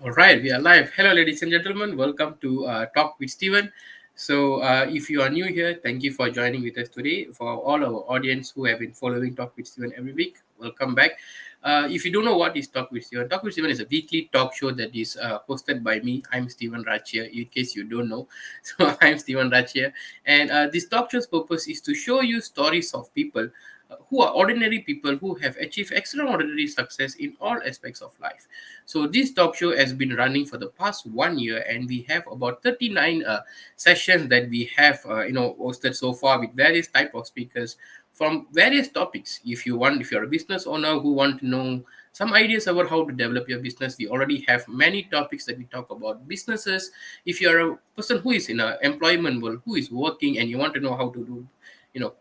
All right, we are live. Hello, ladies and gentlemen. Welcome to Talk with Steven. If you are new here, thank you for joining with us today. For all our audience who have been following Talk with Steven every week, welcome back. If you don't know what is Talk with Steven is a weekly talk show that is hosted by me. I'm Steven Rachia, in case you don't know. So, I'm Steven Rachia. And this talk show's purpose is to show you stories of people who are ordinary people who have achieved extraordinary success in all aspects of life. So this talk show has been running for the past 1 year, and we have about 39 sessions that we have, hosted so far with various type of speakers from various topics. If you're a business owner who want to know some ideas about how to develop your business, we already have many topics that we talk about businesses. If you're a person who is in a employment world, who is working, and you want to know how to do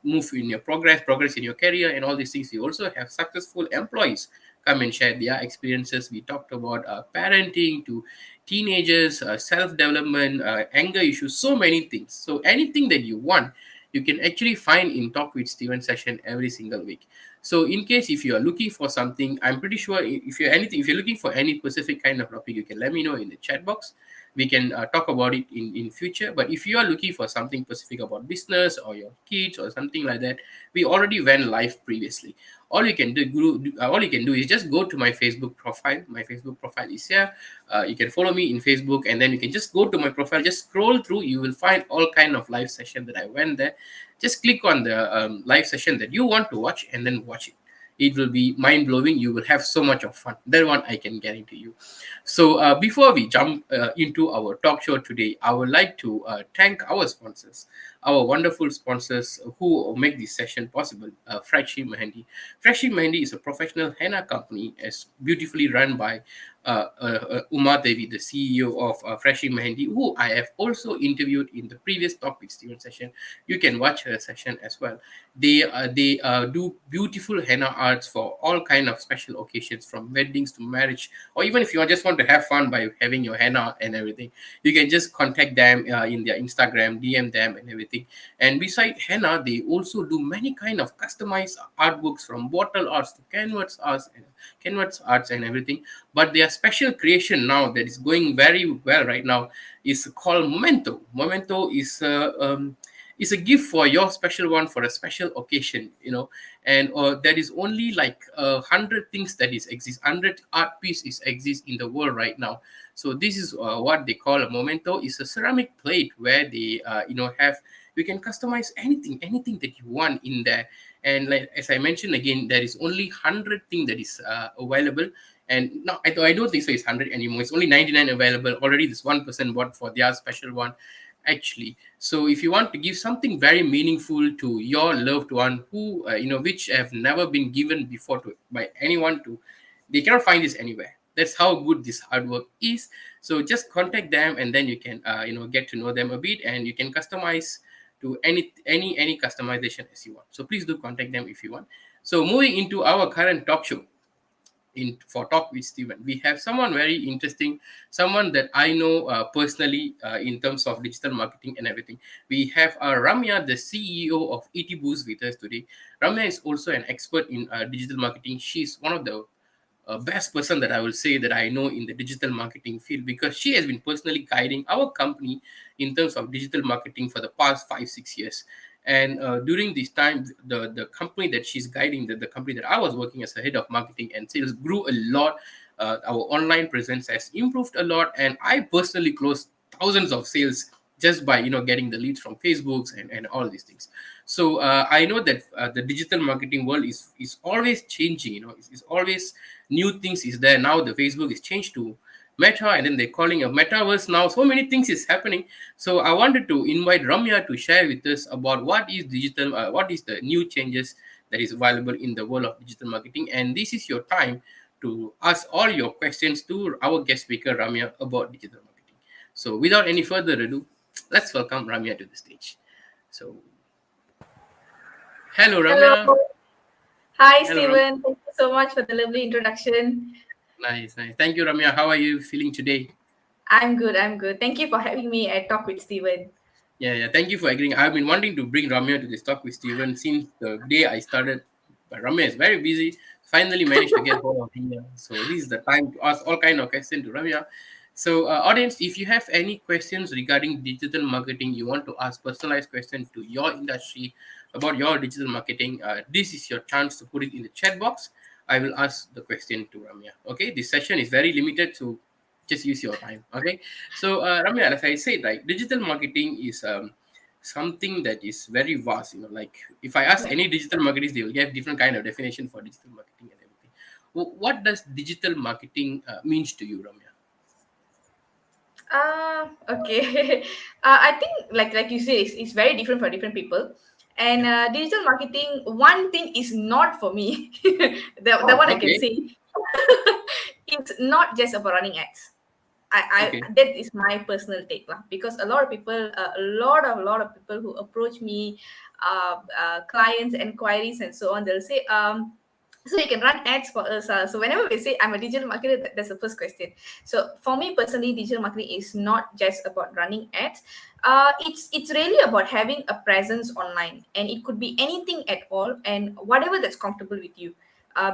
move in your progress in your career and all these things, you also have successful employees come and share their experiences. We talked about parenting to teenagers, self-development, anger issues, so many things. So anything that you want, you can actually find in Talk with Steven session every single week. So in case if you are looking for something, I'm pretty sure if you're looking for any specific kind of topic, you can let me know in the chat box. We can talk about it in future. But if you are looking for something specific about business or your kids or something like that, we already went live previously. All you can do is just go to my Facebook profile. My Facebook profile is here. You can follow me in Facebook, and then you can just go to my profile, just scroll through. You will find all kind of live session that I went there. Just click on the live session that you want to watch, and then watch it. It will be mind-blowing. You will have so much of fun. That one I can guarantee you. So before we jump into our talk show today, I would like to thank our sponsors, our wonderful sponsors who make this session possible. Freshie Mehendi. Freshie Mehendi is a professional henna company, as beautifully run by Uma Devi, the CEO of Freshie Mehendi, who I have also interviewed in the previous Talk with Steven session. You can watch her session as well. They do beautiful henna arts for all kind of special occasions, from weddings to marriage, or even if you just want to have fun by having your henna and everything, you can just contact them in their Instagram, DM them and everything. And beside henna, they also do many kind of customized artworks, from bottle arts to canvas arts and everything. But their special creation now that is going very well right now is called Memento. Memento is a gift for your special one for a special occasion, and there is only like 100 things that is exist, 100 art pieces exist in the world right now. So this is what they call a Memento. Is a ceramic plate where they have, you can customize anything that you want in there. And like as I mentioned again, there is only 100 thing that is available. And now I don't think so it's 100 anymore. It's only 99 available already. This 1% bought for their special one, actually. So if you want to give something very meaningful to your loved one who which have never been given before to by anyone, to they cannot find this anywhere. That's how good this artwork is. So just contact them, and then you can get to know them a bit, and you can customize to any customization as you want. So please do contact them if you want. So moving into our current talk show, in for Talk with Steven, we have someone very interesting, someone that I know personally in terms of digital marketing and everything. We have Rammya, the CEO of ET Boost, with us today. Rammya is also an expert in digital marketing. She's one of the best person that I will say that I know in the digital marketing field, because she has been personally guiding our company in terms of digital marketing for the past 5 6 years. And during this time, the company that she's guiding, the company that I was working as a head of marketing and sales, grew a lot. Our online presence has improved a lot, and I personally closed thousands of sales just by getting the leads from Facebooks and all these things. So I know that the digital marketing world is always changing. It's always new things is there. Now the Facebook is changed to Meta, and then they're calling a metaverse now. So many things is happening. So I wanted to invite Ramya to share with us about what is the new changes that is available in the world of digital marketing. And this is your time to ask all your questions to our guest speaker Ramya about digital marketing. So without any further ado, let's welcome Ramya to the stage. So hello Hello. Ramya. Hi, Hello Ramya. Stephen. Thank you so much for the lovely introduction. Nice. Thank you, Ramya. How are you feeling today? I'm good. I'm good. Thank you for having me at Talk with Stephen. Yeah. Thank you for agreeing. I've been wanting to bring Ramya to this talk with Steven since the day I started but Ramya is very busy. Finally managed to get hold of Ramya. So this is the time to ask all kind of questions to Ramya. So audience, if you have any questions regarding digital marketing, you want to ask personalized questions to your industry about your digital marketing, this is your chance to put it in the chat box. I will ask the question to Ramya. Okay, this session is very limited, so just use your time. Okay, so Ramya, as I said, right, digital marketing is something that is very vast. Like if I ask Yeah. any digital marketers, they will get different kind of definition for digital marketing and everything. What does digital marketing means to you, Ramya? Okay. I think like you said, it's very different for different people. And Yeah. digital marketing, one thing is not for me. The Oh, one I can okay. say, it's not just about running ads. Okay. That is my personal take lah. Because a lot of people, a lot of people who approach me, clients, inquiries, and so on, they'll say, so you can run ads for us. So whenever we say I'm a digital marketer, that's the first question. So for me personally, digital marketing is not just about running ads. It's really about having a presence online, and it could be anything at all, and whatever that's comfortable with you.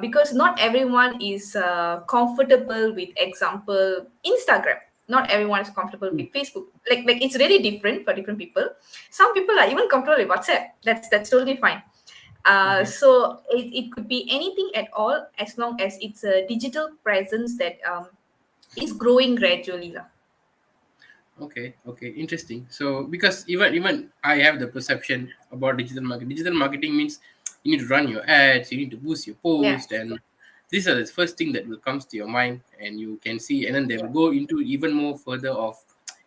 Because not everyone is comfortable with, example, Instagram. Not everyone is comfortable Mm. with Facebook. Like it's really different for different people. Some people are even comfortable with WhatsApp. That's totally fine. Okay. So it could be anything at all, as long as it's a digital presence that is growing gradually lah. Okay, okay, interesting. So because even I have the perception about digital marketing. Digital marketing means you need to run your ads, you need to boost your Yeah, post, and these are the first thing that will comes to your mind, and you can see, and then they will yeah. go into even more further of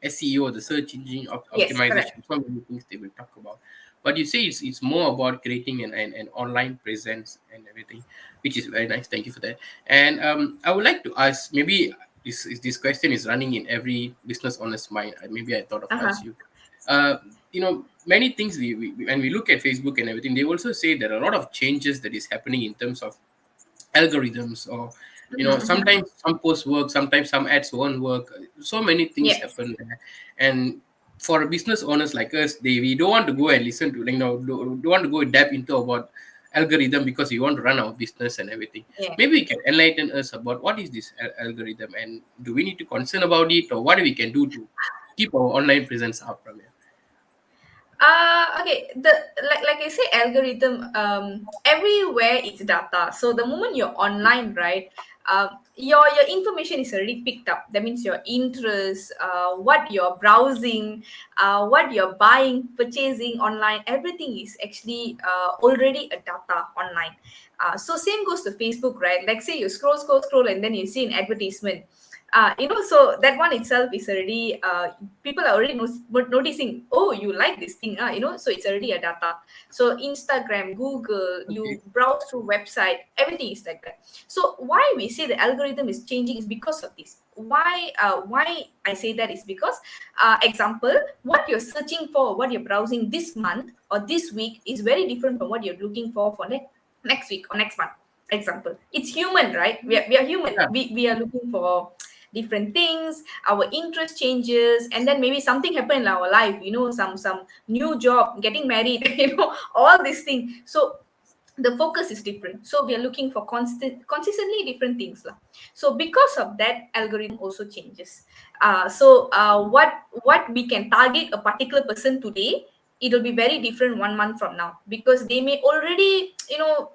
SEO, the search engine Yes, correct. optimization. So many things they will talk about. But you say it's more about creating an online presence and everything, which is very nice. Thank you for that. And I would like to ask, maybe this question is running in every business owner's mind. Maybe I thought of Uh-huh. ask you. Many things when we look at Facebook and everything, they also say there are a lot of changes that is happening in terms of algorithms, or Mm-hmm. sometimes some posts work, sometimes some ads won't work. So many things Yes. happen there. And for business owners like us, we don't want to go and listen to, don't want to go depth into about algorithm, because we want to run our business and everything. Yeah. Maybe you can enlighten us about what is this algorithm, and do we need to concern about it, or what we can do to keep our online presence up from here. Okay. The like I say, algorithm. Everywhere it's data. So the moment you're online, right? Your information is already picked up. That means your interest, what you're browsing, what you're buying, purchasing online. Everything is actually already a data online. So same goes to Facebook, right? Like say you scroll, and then you see an advertisement. So that one itself is already people are already noticing, oh, you like this thing, so it's already a data. So Instagram, Google, Okay. you browse through website, everything is like that. So why we say the algorithm is changing is because of this. Why I say that is because, example, what you're searching for, what you're browsing this month or this week is very different from what you're looking for next week or next month. Example, it's human, right? We are human. Yeah. We are looking for different things. Our interest changes, and then maybe something happened in our life, some new job, getting married, all these things. So the focus is different, so we are looking for consistently different things lah. So because of that, algorithm also changes. What we can target a particular person today, it'll be very different 1 month from now, because they may already,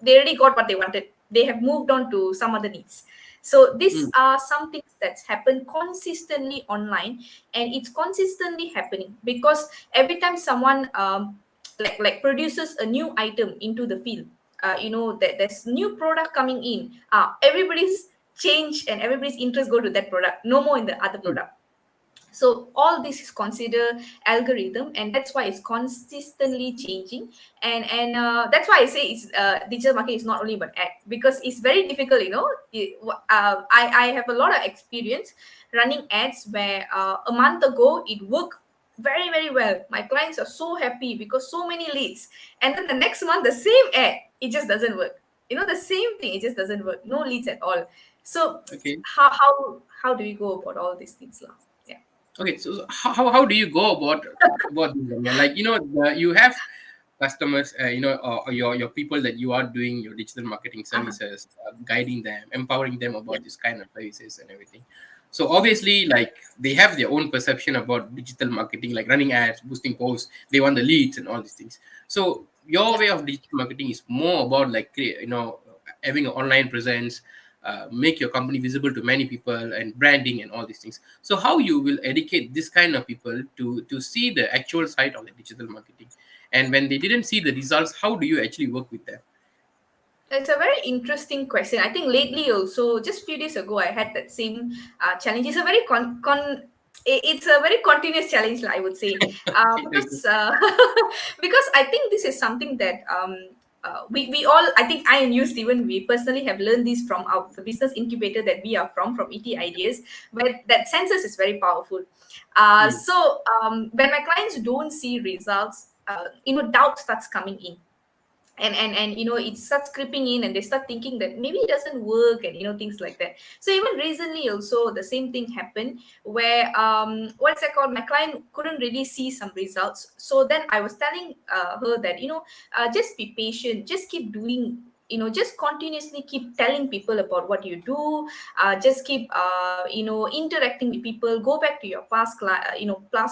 they already got what they wanted, they have moved on to some other needs. So these Mm, are some things that's happened consistently online, and it's consistently happening because every time someone like produces a new item into the field, that there's new product coming in, everybody's change and everybody's interest go to that product, no more in the other mm, product. So all this is considered algorithm, and that's why it's consistently changing. And that's why I say it's digital marketing is not only about ad, because it's very difficult. I have a lot of experience running ads where a month ago it worked very very well. My clients are so happy because so many leads, and then the next month the same ad, it just doesn't work. The same thing, it just doesn't work, no leads at all. So okay. how do we go about all these things now? Okay, so how do you go about this? Ramya? Like, you have customers, or your people that you are doing your digital marketing Uh-huh. services, guiding them, empowering them Yeah. about this kind of services and everything. So obviously, like, they have their own perception about digital marketing, like running ads, boosting posts. They want the leads and all these things. So your Yeah. way of digital marketing is more about, like, having an online presence, make your company visible to many people, and branding and all these things. So how you will educate this kind of people to see the actual side of the digital marketing, and when they didn't see the results, how do you actually work with them? It's a very interesting question. I think lately also, just few days ago, I had that same challenge. It's a very it's a very continuous challenge, I would say, Okay. because I think this is something that we all, I think I and you, Stephen, we personally have learned this from the business incubator that we are from ET Ideas, where that census is very powerful. Mm, When my clients don't see results, doubt starts coming in, and it starts creeping in, and they start thinking that maybe it doesn't work, and things like that. So even recently also the same thing happened, where what's that called, my client couldn't really see some results. So then I was telling her that, just be patient, just keep doing, just continuously keep telling people about what you do. Just keep interacting with people, go back to your past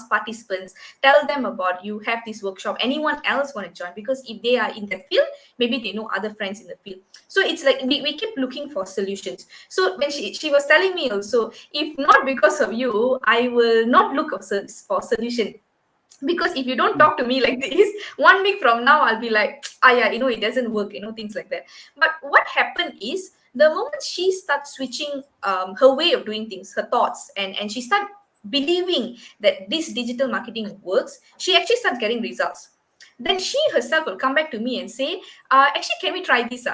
participants, tell them about you have this workshop, anyone else want to join, because if they are in that field, maybe they know other friends in the field. So it's like we keep looking for solutions. So when she was telling me also, if not because of you, I will not look for solution, because if you don't mm, talk to me like this, 1 week from now I'll be like, ah, yeah, it doesn't work, things like that. But what happened is, the moment she starts switching her way of doing things, her thoughts, and she start believing that this digital marketing works, she actually starts getting results. Then she herself will come back to me and say, actually, can we try this?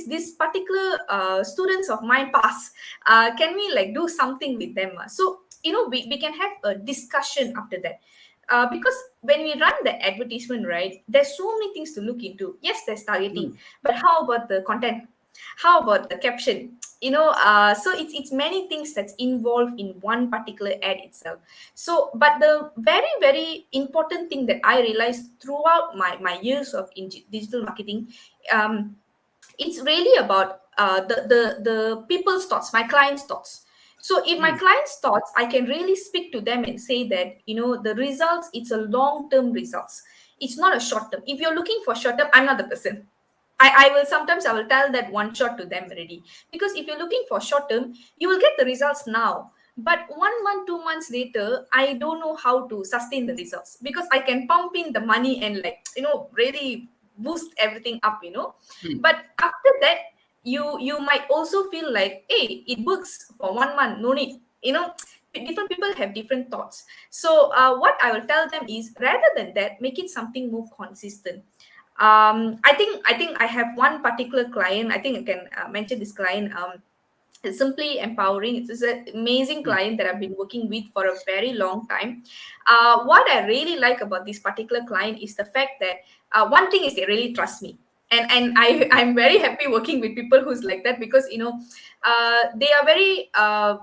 This particular students of mine pass. Can we like do something with them? So we can have a discussion after that. Because when we run the advertisement, right, there's so many things to look into. Yes, there's targeting, mm, but how about the content? How about the caption? So it's many things that's involved in one particular ad itself. So, but the very, very important thing that I realized throughout my years of digital marketing, um, it's really about the people's thoughts, my clients' thoughts. So if my mm, clients' thoughts, I can really speak to them and say that, the results, it's a long-term results. It's not a short term. If you're looking for short term, I'm not the person. I will sometimes I will tell that one shot to them already. Because if you're looking for short term, you will get the results now. But 1 month, 2 months later, I don't know how to sustain the results, because I can pump in the money and like, really boost everything up. mm, But after that, you might also feel like, hey, it works for 1 month, no need. Different people have different thoughts. So what I will tell them is, rather than that, make it something more consistent. I think I have one particular client. I think I can mention this client. It's simply empowering. It's an amazing mm, client that I've been working with for a very long time. What I really like about this particular client is the fact that, one thing is, they really trust me. And I'm very happy working with people who's like that, because they are very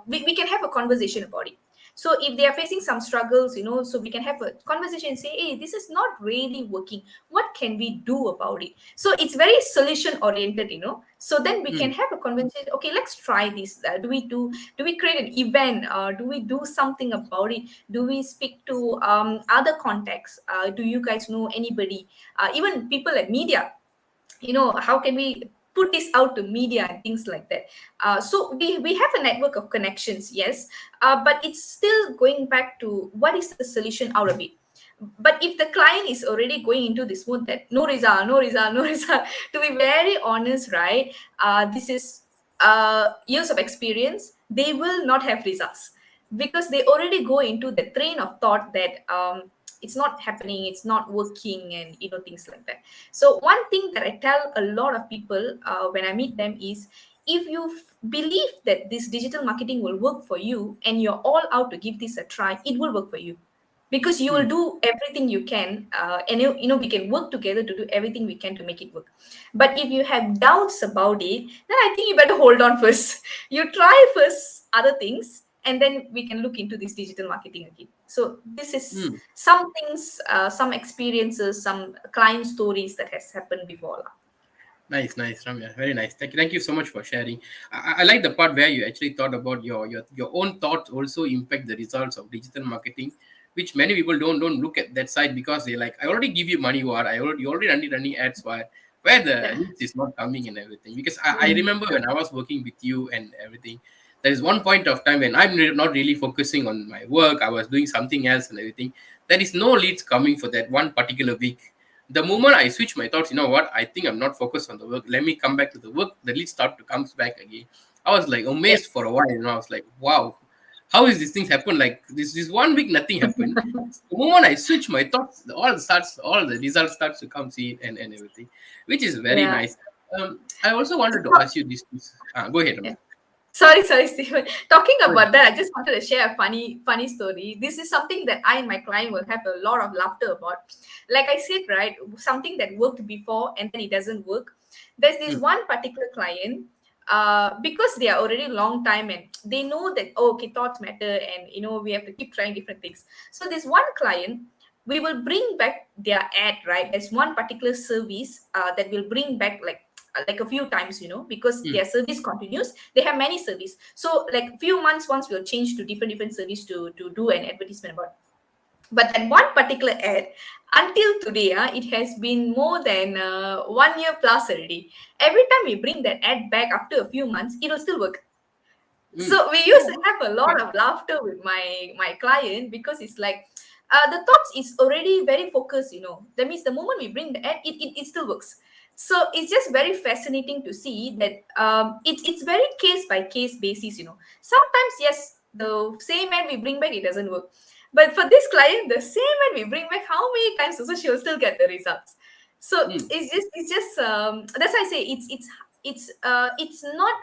we can have a conversation about it. So if they are facing some struggles, so we can have a conversation and say, hey, this is not really working, what can we do about it? So it's very solution oriented. So then we can mm, have a conversation. Okay, let's try this. Do we create an event? Do we do something about it? Do we speak to other contacts? Do you guys know anybody? Even people at media, how can we put this out to media and things like that. So we have a network of connections, yes, but it's still going back to what is the solution out of it. But if the client is already going into this mood that no result, no result, no result, to be very honest, right, this is years of experience, they will not have results, because they already go into the train of thought that it's not happening, it's not working, and things like that. So one thing that I tell a lot of people when I meet them is, if you believe that this digital marketing will work for you and you're all out to give this a try, it will work for you, because you will mm. do everything you can, and we can work together to do everything we can to make it work. But if you have doubts about it, then I think you better hold on first. You try first other things, and then we can look into this digital marketing again. So this is Mm. some things, some experiences, some client stories that has happened before lah. Nice, nice, Ramya. Very nice. Thank you so much for sharing. I like the part where you actually thought about your own thoughts also impact the results of digital marketing, which many people don't look at that side because they like, I already give you money, what I already you already running ads, where the Yeah. needs is not coming and everything. Because I Mm. remember when I was working with you and everything, there is one point of time when not really focusing on my work. I was doing something else and everything. There is no leads coming for that one particular week. The moment I switch my thoughts, you know what? I think I'm not focused on the work. Let me come back to the work. The lead start to comes back again. I was like amazed for a while. I was like, wow, how is this thing happen? Like this 1 week, nothing happened. The moment I switch my thoughts, all the results starts to come see and everything, which is very Yeah. nice. I also wanted to ask you this. Go ahead, Yeah. Ramya. Sorry, Stephen. Talking Go ahead. about that, I just wanted to share a funny story. This is something that I and my client will have a lot of laughter about. Like I said, right, something that worked before and then it doesn't work. There's this Mm, one particular client, because they are already long time and they know that, oh, okay, thoughts matter, and we have to keep trying different things. So this one client, we will bring back their ad, right? There's one particular service that will bring back like a few times, because mm, their service continues. They have many service, so like few months once we'll change to different service to do an advertisement about. But that one particular ad, until today, it has been more than 1 year plus already. Every time we bring that ad back after a few months, it will still work. mm. So we used to have a lot of laughter with my client, because it's like, the thoughts is already very focused. That means the moment we bring the ad, it still works. So it's just very fascinating to see that, it's very case by case basis. Sometimes, yes, the same ad we bring back, it doesn't work. But for this client, the same ad we bring back, how many times also she'll still get the results. So Mm. it's just that's why I say it's not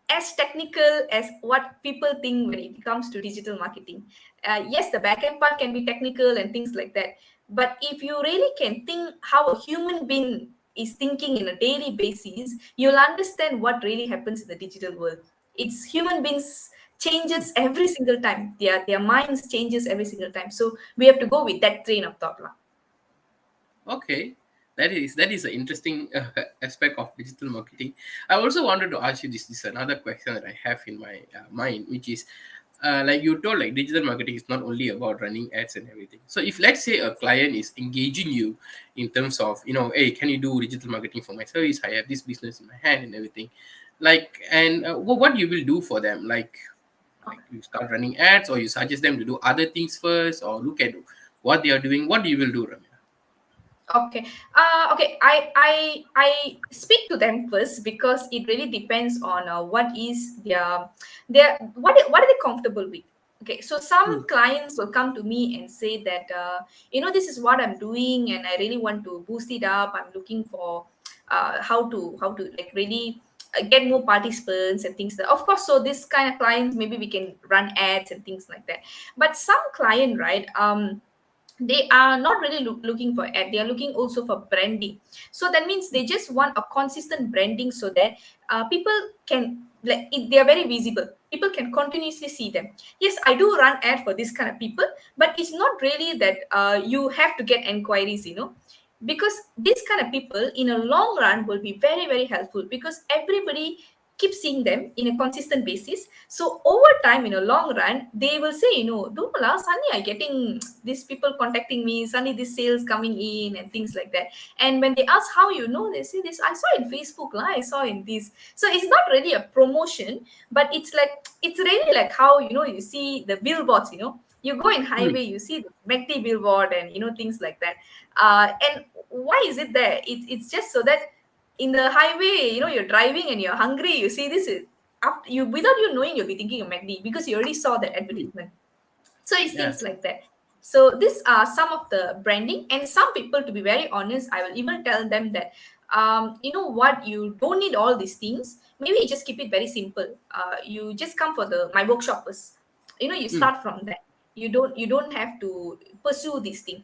as technical as what people think when it comes to digital marketing. Yes, the backend part can be technical and things like that. But if you really can think how a human being is thinking in a daily basis, you'll understand what really happens in the digital world. It's human beings changes every single time. Their minds changes every single time. So we have to go with that train of thought. Lah. Okay, that is an interesting aspect of digital marketing. I also wanted to ask you this is another question that I have in my mind, which is like you told, like digital marketing is not only about running ads and everything. So if let's say a client is engaging you in terms of, hey, can you do digital marketing for my service? I have this business in my hand and everything, like, and what you will do for them, like you start running ads, or you suggest them to do other things first, or look at what they are doing. What you will do, Ramya? Okay. Okay. I speak to them first, because it really depends on what is their what are they comfortable with. Okay. So Mm, some clients will come to me and say that, this is what I'm doing and I really want to boost it up. I'm looking for how to like really get more participants and things of course. So this kind of clients, maybe we can run ads and things like that. But some client, right, they are not really looking for ad, they are looking also for branding. So that means they just want a consistent branding, so that people can, like, they are very visible, people can continuously see them. Yes, I do run ad for this kind of people, but it's not really that you have to get enquiries, because this kind of people in a long run will be very very helpful, because everybody keep seeing them in a consistent basis. So over time, in a long run, they will say, don't know, suddenly I getting these people contacting me, suddenly this sales coming in and things like that. And when they ask how you know, they say this, I saw in Facebook lah, I saw in this. So it's not really a promotion, but it's like, it's really like how, you see the billboards, you go in mm, highway, you see the MACD billboard and things like that. And why is it there? It's just so that in the highway, you're driving and you're hungry, you see this is after you, without you knowing, you'll be thinking of MACD, because you already saw that mm. advertisement. So it's Yeah. things like that. So these are some of the branding. And some people, to be very honest, I will even tell them that, you know what, you don't need all these things. Maybe you just keep it very simple. You just come for the my workshop first. You Mm, start from that. You don't have to pursue this thing,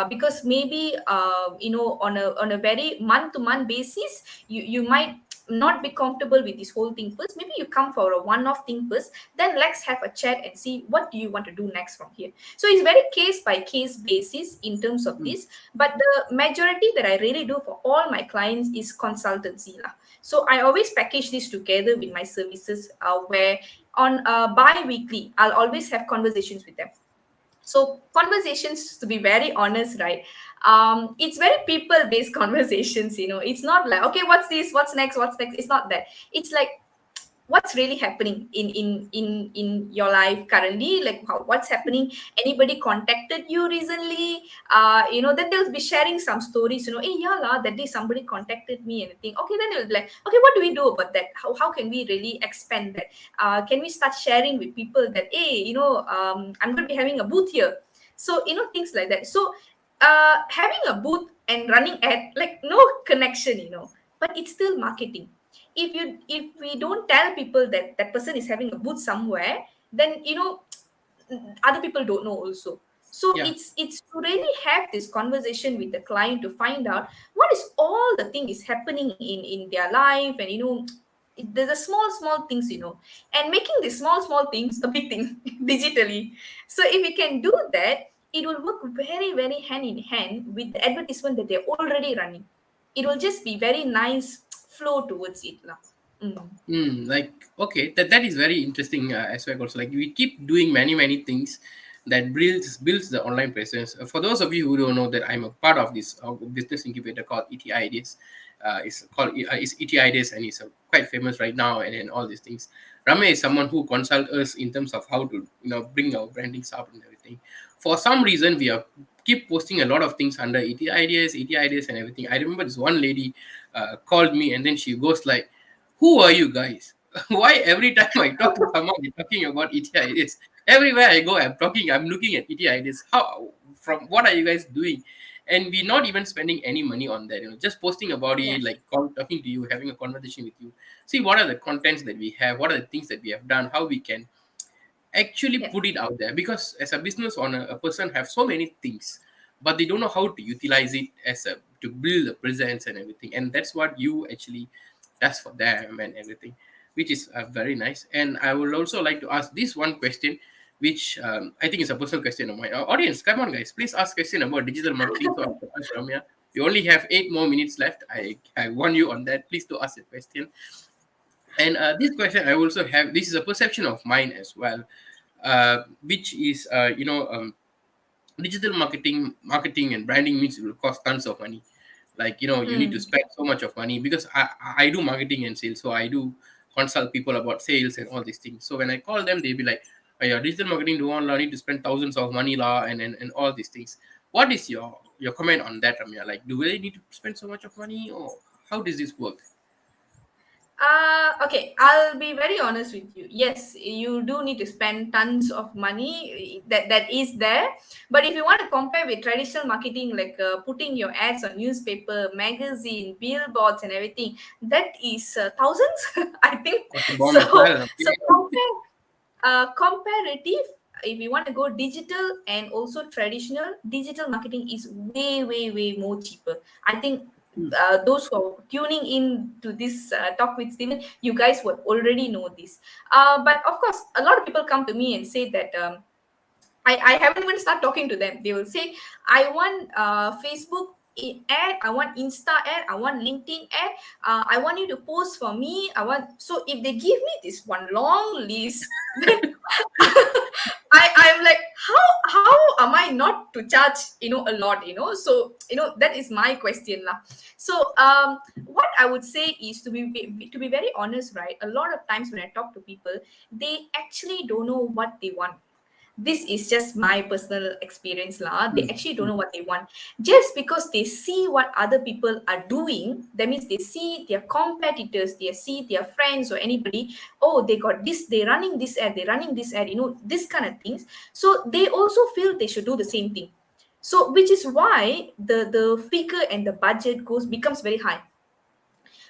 because maybe on a very month to month basis, you might not be comfortable with this whole thing first, maybe you come for a one-off thing first, then let's have a chat and see what do you want to do next from here. So it's very case by case basis in terms of Mm. this, but the majority that I really do for all my clients is consultancy lah. So I always package this together with my services, where on bi-weekly I'll always have conversations with them. So conversations, to be very honest, right, it's very people based conversations. It's not like, okay, what's this, what's next. It's not that. It's like, what's really happening in your life currently, like what's happening. Anybody contacted you recently? Then they'll be sharing some stories. Hey, yeah la, that day somebody contacted me and everything. Okay, then they'll be like, okay, what do we do about that? How can we really expand that? Can we start sharing with people that, hey, I'm going to be having a booth here? So things like that. So having a booth and running ad, like, no connection, but it's still marketing. If we don't tell people that that person is having a booth somewhere, then other people don't know also. So Yeah. it's to really have this conversation with the client to find out what is all the thing is happening in their life. And there's a small things, and making these small things a big thing digitally. So if we can do that, it will work very hand in hand with the advertisement that they're already running. It will just be very nice flow towards it lah. Mm. Like, okay, that is very interesting aspect also. Like, we keep doing many things that builds the online presence. For those of you who don't know, that I'm a part of this business incubator called ET Ideas. It's ET Ideas, and it's quite famous right now, and all these things. Rammya is someone who consult us in terms of how to bring our brandings up and everything. For some reason, we are keep posting a lot of things under ET Ideas and everything. I remember this one lady called me, and then she goes like, who are you guys? Why every time I talk to someone, they're talking about ETI ideas? Everywhere I go, I'm looking at ETI ideas. What are you guys doing? And we're not even spending any money on that, just posting about Yeah. it, like talking to you, having a conversation with you. See what are the contents that we have, what are the things that we have done, how we can actually Yeah. put it out there. Because as a business owner, a person have so many things, but they don't know how to utilize it as a to build a presence and everything. And that's what you actually does for them and everything, which is very nice. And I would also like to ask this one question, which I think is a personal question of mine. Our audience, come on guys, please ask question about digital marketing. So I can ask Ramya. We only have 8 more minutes left. I warn you on that. Please do ask the question. And this question I also have, this is a perception of mine as well, which is digital marketing and branding means it will cost tons of money. Like, you need to Mm. spend so much of money, because I do marketing and sales, so I do consult people about sales and all these things. So when I call them, they'll be like, oh, yeah, digital marketing do want need to spend thousands of money la, and all these things. What is your comment on that, Ramya? Like, do they need to spend so much of money, or how does this work? Okay, I'll be very honest with you. Yes, you do need to spend tons of money. That is there. But if you want to compare with traditional marketing, like putting your ads on newspaper, magazine, billboards, and everything, that is thousands, I think. That's a bomb So, as well. so Okay. comparative, if you want to go digital and also traditional, digital marketing is way more cheaper, I think. Those who are tuning in to this talk with Steven, you guys would already know this. But of course, a lot of people come to me and say that, I haven't even start talking to them. They will say, I want Facebook ad, I want Insta ad, I want LinkedIn ad, I want you to post for me. I want, so if they give me this one long list, then I'm like, how am I not to charge, a lot, So, that is my question lah. So what I would say is, to be very honest, right? A lot of times when I talk to people, they actually don't know what they want. This is just my personal experience lah. They Hmm. actually don't know what they want. Just because they see what other people are doing, that means they see their competitors, they see their friends or anybody. Oh, they got this, they running this ad, they running this ad, this kind of things. So they also feel they should do the same thing. So which is why the figure and the budget becomes very high.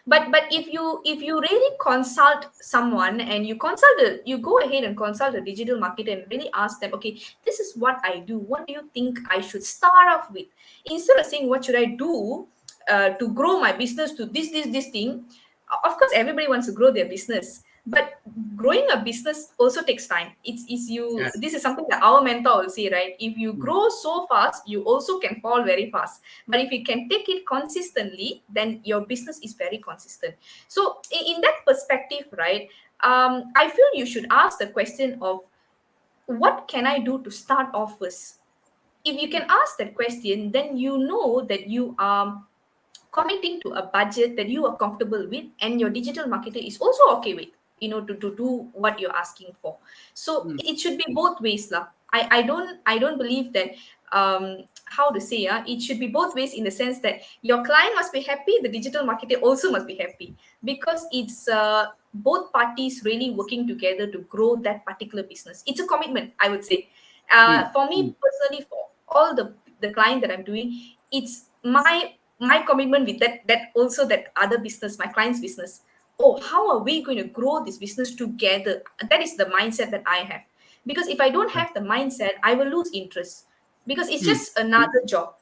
But if you really consult someone, and you go ahead and consult a digital marketer and really ask them, okay, this is what I do, what do you think I should start off with, instead of saying what should I do to grow my business to this thing. Of course everybody wants to grow their business, but growing a business also takes time. It's you Yeah. This is something that our mentor will say, right? If you Mm, grow so fast, you also can fall very fast, but if you can take it consistently, then your business is very consistent. So in that perspective, right, I feel you should ask the question of, what can I do to start off first? If you can ask that question, then you know that you are committing to a budget that you are comfortable with, and your digital marketer is also okay with, to do what you're asking for. So mm, it should be both ways lah. I don't believe that, how to say, it should be both ways, in the sense that your client must be happy, the digital marketer also must be happy, because it's both parties really working together to grow that particular business. It's a commitment, I would say. mm, For me mm, personally, for all the client that I'm doing, it's my commitment with that also, that other business, my client's business. Oh, how are we going to grow this business together? That is the mindset that I have. Because if I don't right. have the mindset, I will lose interest, because it's Mm, just another job.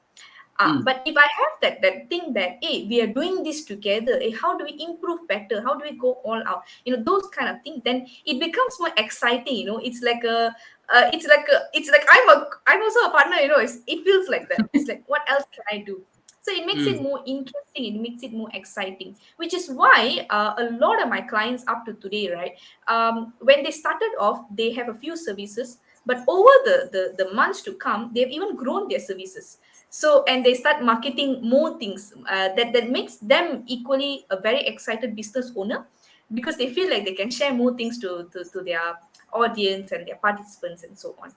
mm, But if I have that thing that, hey, we are doing this together, hey, how do we improve better? How do we go all out? Those kind of things. Then it becomes more exciting. It's like I'm also a partner. It feels like that. It's like, what else can I do? So it makes it mm, more interesting. It makes it more exciting, which is why a lot of my clients up to today, right? When they started off, they have a few services, but over the months to come, they've even grown their services. So, and they start marketing more things, that makes them equally a very excited business owner, because they feel like they can share more things to their audience and their participants and so on.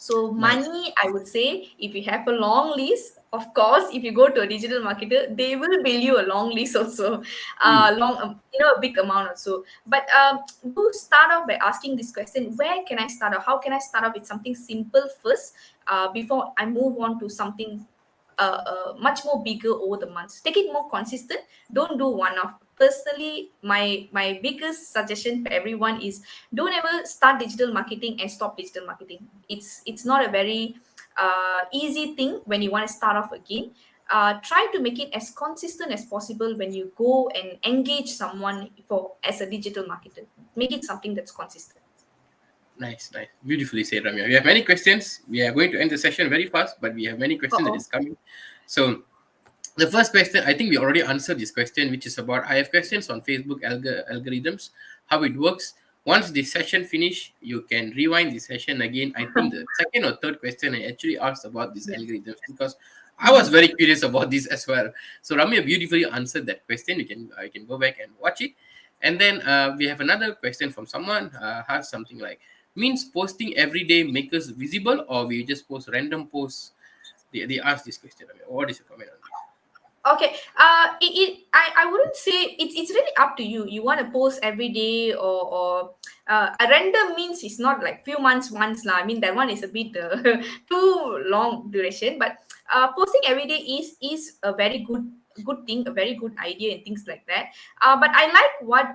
So nice. money, I would say, if you have a long list, of course, if you go to a digital marketer, they will bill you a long list also, Mm, a big amount also. But do start off by asking this question: where can I start off? How can I start off with something simple first, before I move on to something much more bigger over the months? Take it more consistent. Don't do one off. Personally, my biggest suggestion for everyone is, don't ever start digital marketing and stop digital marketing. It's not a very easy thing when you want to start off again. Try to make it as consistent as possible when you go and engage someone for as a digital marketer. Make it something that's consistent. nice, nice. Beautifully said, Ramya. We have many questions. We are going to end the session very fast, but we have many questions that Uh-oh. is coming. So the first question, I think we already answered this question, which is about, I have questions on Facebook algorithms, how it works. Once the session finish, you can rewind the session again. I think the second or third question I actually asked about these Yeah. algorithms, because I was Mhm. very curious about this as well. So Ramya beautifully answered that question. You can, I can go back and watch it. And then we have another question from someone, has something like, means posting every day make us visible, or we just post random posts? They asked this question, Ramya. What is your comment on this? Okay. I wouldn't say it's really up to you. You want to post every day, or a random means it's not like few months once lah. I mean, that one is a bit too long duration. But posting every day is a very good thing, a very good idea and things like that. But I like what,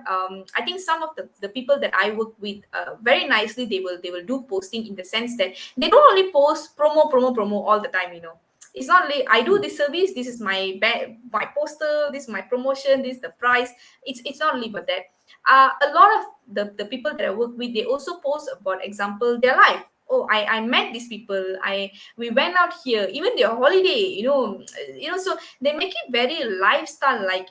I think some of the people that I work with, very nicely, they will do posting, in the sense that they don't only post promo all the time. It's not like, I do this service, this is my poster, this is my promotion, this is the price. It's not only about that. A lot of the people that I work with, they also post about, example, their life. Oh, I met these people, we went out here, even their holiday, so they make it very lifestyle like.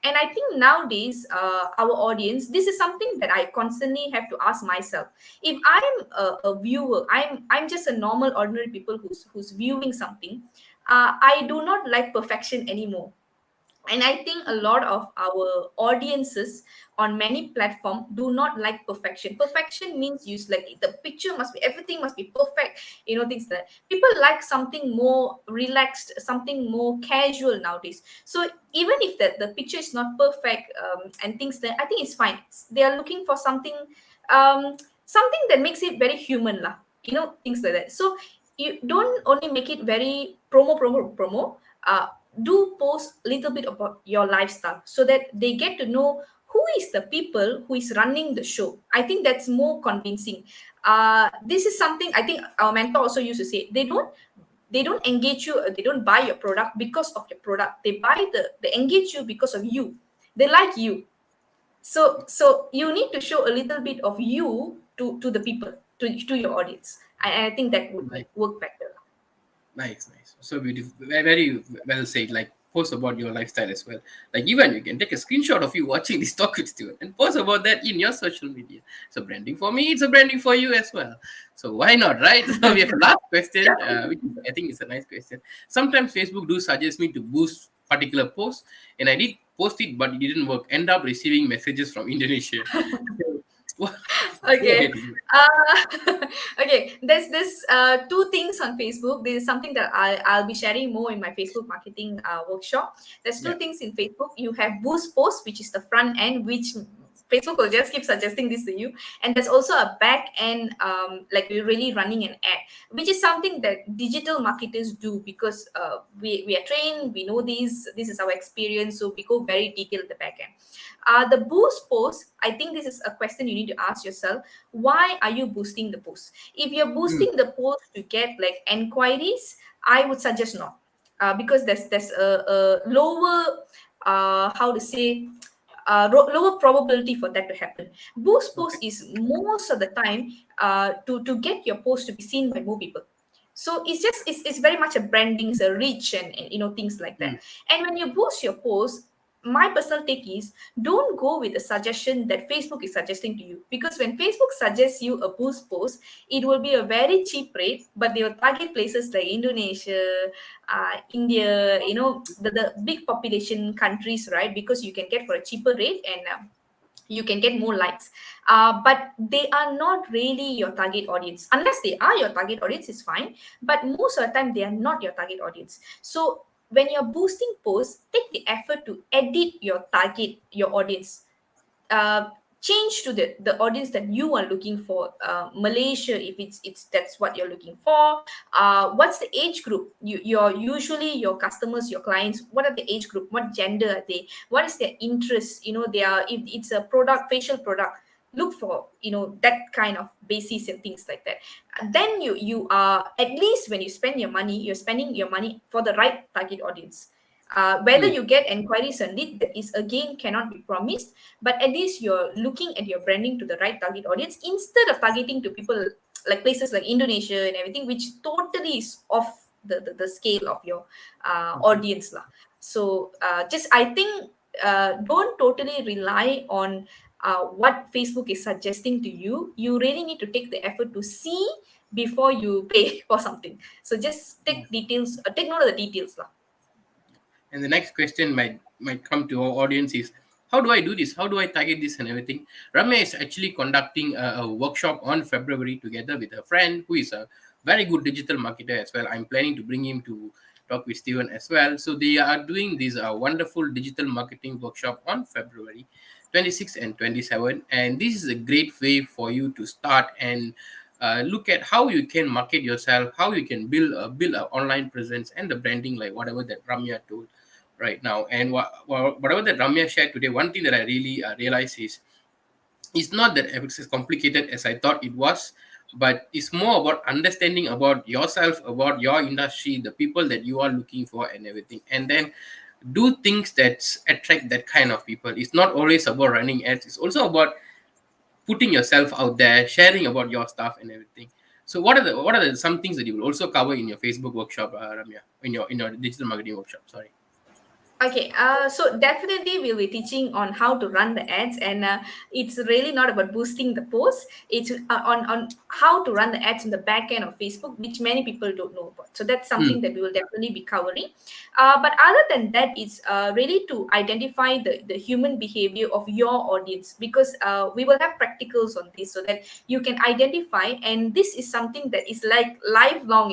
And I think nowadays, our audience, this is something that I constantly have to ask myself. If I'm a viewer, I'm just a normal ordinary people who's viewing something. I do not like perfection anymore. And I think a lot of our audiences on many platform do not like perfection means, use like, the picture must be, everything must be perfect, things that people like, something more relaxed, something more casual nowadays. So even if the picture is not perfect, and things, that I think it's fine. They are looking for something, um something that makes it very human lah, things like that. So you don't only make it very promo. Do post a little bit about your lifestyle, so that they get to know who is the people who is running the show. I think that's more convincing. This is something I think our mentor also used to say. They don't engage you, they don't buy your product because of your product. They engage you because of you. They like you. So you need to show a little bit of you to the people, to your audience. I think that would Nice, work better. nice. So beautiful, very well said. Like post about your lifestyle as well. Like even you can take a screenshot of you watching this talk with Steven and post about that in your social media. So branding for me, it's a branding for you as well. So why not, right? So we have a last question, which is, I think is a nice question. Sometimes Facebook do suggest me to boost particular post, and I did post it, but it didn't work. End up receiving messages from Indonesia. So, go Okay. ahead. Okay, there's this two things on Facebook. This is something that I'll be sharing more in my Facebook marketing workshop. There's Yeah. two things in Facebook. You have boost post, which is the front end, which Facebook will just keep suggesting this to you. And there's also a back end, like we're really running an ad, which is something that digital marketers do, because we are trained, we know this is our experience, so we go very detailed at the back end. The boost post, I think this is a question you need to ask yourself. Why are you boosting the post? If you're Mm, boosting the post to get like enquiries, I would suggest not. Because there's a lower, how to say, lower probability for that to happen. Boost okay. post is most of the time to get your post to be seen by more people. So it's very much a branding, it's a reach, and things like that. Mm, And when you boost your post, my personal take is, don't go with the suggestion that Facebook is suggesting to you, because when Facebook suggests you a boost post, it will be a very cheap rate, but they will target places like Indonesia, India, the big population countries, right? Because you can get for a cheaper rate, and you can get more likes. But they are not really your target audience. Unless they are your target audience, it's fine, but most of the time they are not your target audience. So when you're boosting posts, take the effort to edit your audience. uh, Change to the audience that you are looking for. Malaysia, if it's that's what you're looking for. What's the age group? Your usually your customers, your clients, what are the age group, what gender are they, what is their interest? They are, if it's a product, facial product, look for that kind of basis and things like that. Then you are, at least when you spend your money, you're spending your money for the right target audience. Whether mm, you get enquiries and lead, that is again cannot be promised, but at least you're looking at your branding to the right target audience, instead of targeting to people like places like Indonesia and everything, which totally is off the scale of your okay. audience lah. So just, I think, don't totally rely on what Facebook is suggesting to you. You really need to take the effort to see before you pay for something. So just take details, take note of the details lah. And the next question might come to our audience is, how do I do this? How do I target this and everything? Ramya is actually conducting a workshop on February together with a friend who is a very good digital marketer as well. I'm planning to bring him to talk with Steven as well. So they are doing this wonderful digital marketing workshop on February 26 and 27. And this is a great way for you to start and look at how you can market yourself, how you can build an online presence and the branding, like whatever that Ramya told right now. And whatever that Ramya shared today, one thing that I really realized is, it's not that it's as complicated as I thought it was, but it's more about understanding about yourself, about your industry, the people that you are looking for, and everything. And then do things that attract that kind of people. It's not always about running ads. It's also about putting yourself out there, sharing about your stuff and everything. So, what are the some things that you will also cover in your Facebook workshop, Ramya, in your digital marketing workshop? Sorry. Okay, so definitely we'll be teaching on how to run the ads, and it's really not about boosting the post. It's on how to run the ads in the back end of Facebook, which many people don't know about. So that's Hmm. something that we will definitely be covering. But other than that, it's really to identify the human behavior of your audience, because we will have practicals on this, so that you can identify, and this is something that is like lifelong.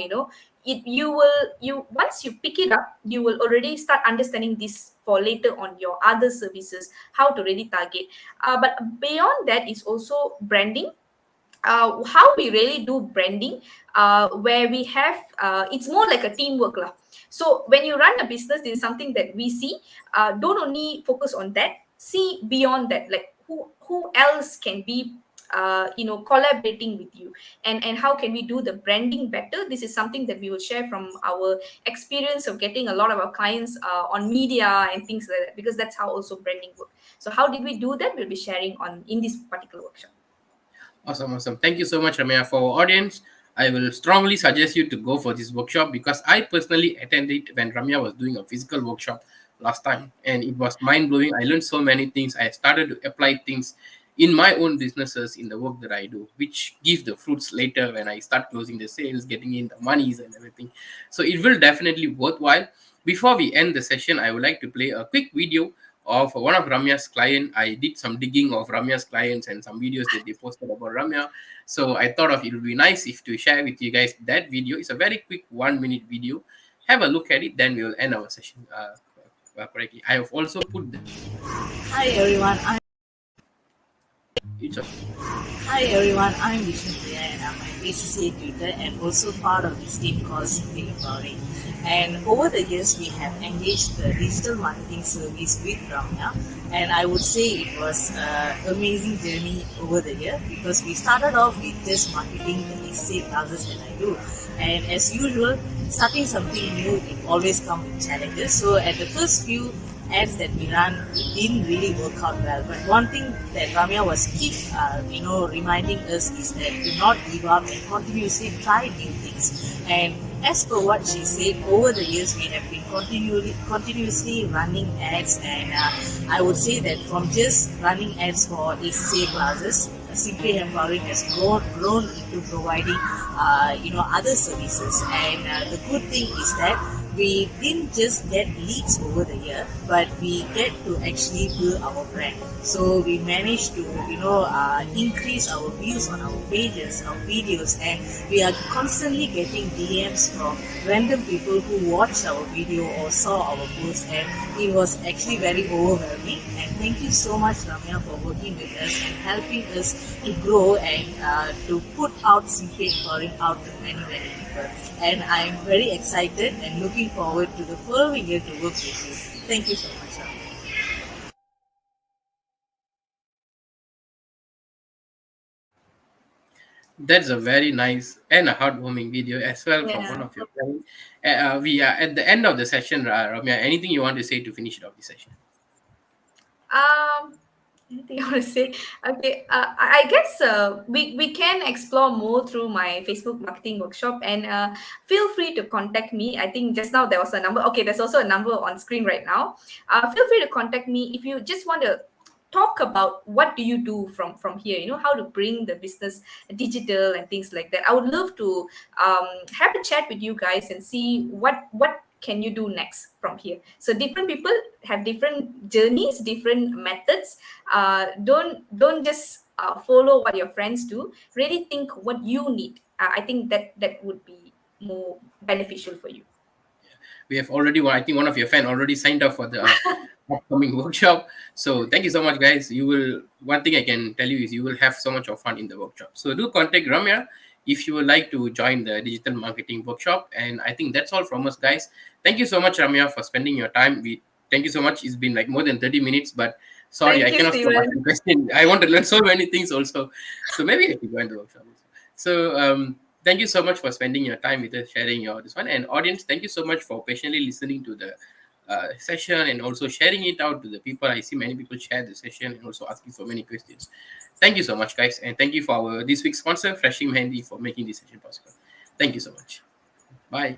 You once you pick it up, you will already start understanding this for later on your other services, how to really target. But beyond that is also branding. How we really do branding, where we have, it's more like a teamwork lah. So when you run a business, this is something that we see. Don't only focus on that, see beyond that, like who else can be collaborating with you, and how can we do the branding better. This is something that we will share from our experience of getting a lot of our clients on media and things like that, because that's how also branding works. So how did we do that, we'll be sharing on in this particular workshop. Awesome, awesome. Thank you so much, Ramya. For our audience, I will strongly suggest you to go for this workshop because I personally attended it when Ramya was doing a physical workshop last time, and it was mind blowing. I learned so many things. I started to apply things in my own businesses in the work that I do, which give the fruits later when I start closing the sales, getting in the monies and everything. So it will definitely worthwhile. Before we end the session, I would like to play a quick video of one of Ramya's client. I did some digging of Ramya's clients and some videos that they posted about Ramya. So I thought of it would be nice if to share with you guys that video. It's a very quick 1 minute video. Have a look at it, then we will end our session correctly. I have also put the Hi everyone, it's a, I'm Vishnu and I'm a PCCA tutor and also part of this team called Simply Empowering. And over the years, we have engaged the digital marketing service with Rammya, and I would say it was an amazing journey over the year because we started off with just marketing the PCCA classes that I do. And as usual, starting something new, it always comes with challenges. So at the first few ads that we ran, it didn't really work out well. But one thing that Rammya was keep, reminding us is that do not give up and continuously try new things. And as per what she said, over the years we have been continuously running ads, and I would say that from just running ads for ACCA classes, Simply Empowering has grown into providing, other services. And the good thing is that we didn't just get leads over the year, but we get to actually build our brand. So we managed to, increase our views on our pages, our videos, and we are constantly getting DMs from random people who watched our video or saw our post, and it was actually very overwhelming. And thank you so much, Rammya, for working with us and helping us to grow and to put out Simply Empowering out to many, many people. And I'm very excited and looking forward to the following year to work with you. Thank you so much, Rammya. that's a very nice and a heartwarming video as well from one Yeah. of your friends. We are at the end of the session, Ramya. Anything you want to say to finish it off the session? Um, Anything I want to say? Okay, I guess we can explore more through my Facebook marketing workshop, and feel free to contact me. I think just now there was a number. Okay, there's also a number on screen right now. Feel free to contact me if you just want to talk about what do you do from here. You know, how to bring the business digital and things like that. I would love to have a chat with you guys and see what can you do next from here. So different people have different journeys, different methods. Don't just follow what your friends do. Really think what you need. I think that would be more beneficial for you. We have already, I think one of your fan already signed up for the upcoming workshop. So thank you so much, guys. You will, one thing I can tell you is you will have so much of fun in the workshop. So do contact Ramya if you would like to join the digital marketing workshop. And I think that's all from us, guys. Thank you so much, Ramya, for spending your time. We thank you so much. It's been like more than 30 minutes, but sorry, I Thank you, cannot stop asking Steven. questions. I want to learn so many things also. So maybe I should join the workshop also. So thank you so much for spending your time with us, sharing your this one. And audience, thank you so much for patiently listening to the session and also sharing it out to the people. I see many people share the session and also asking so many questions. Thank you so much, guys, and thank you for our this week's sponsor, Freshing Handy, for making this session possible. Thank you so much. Bye.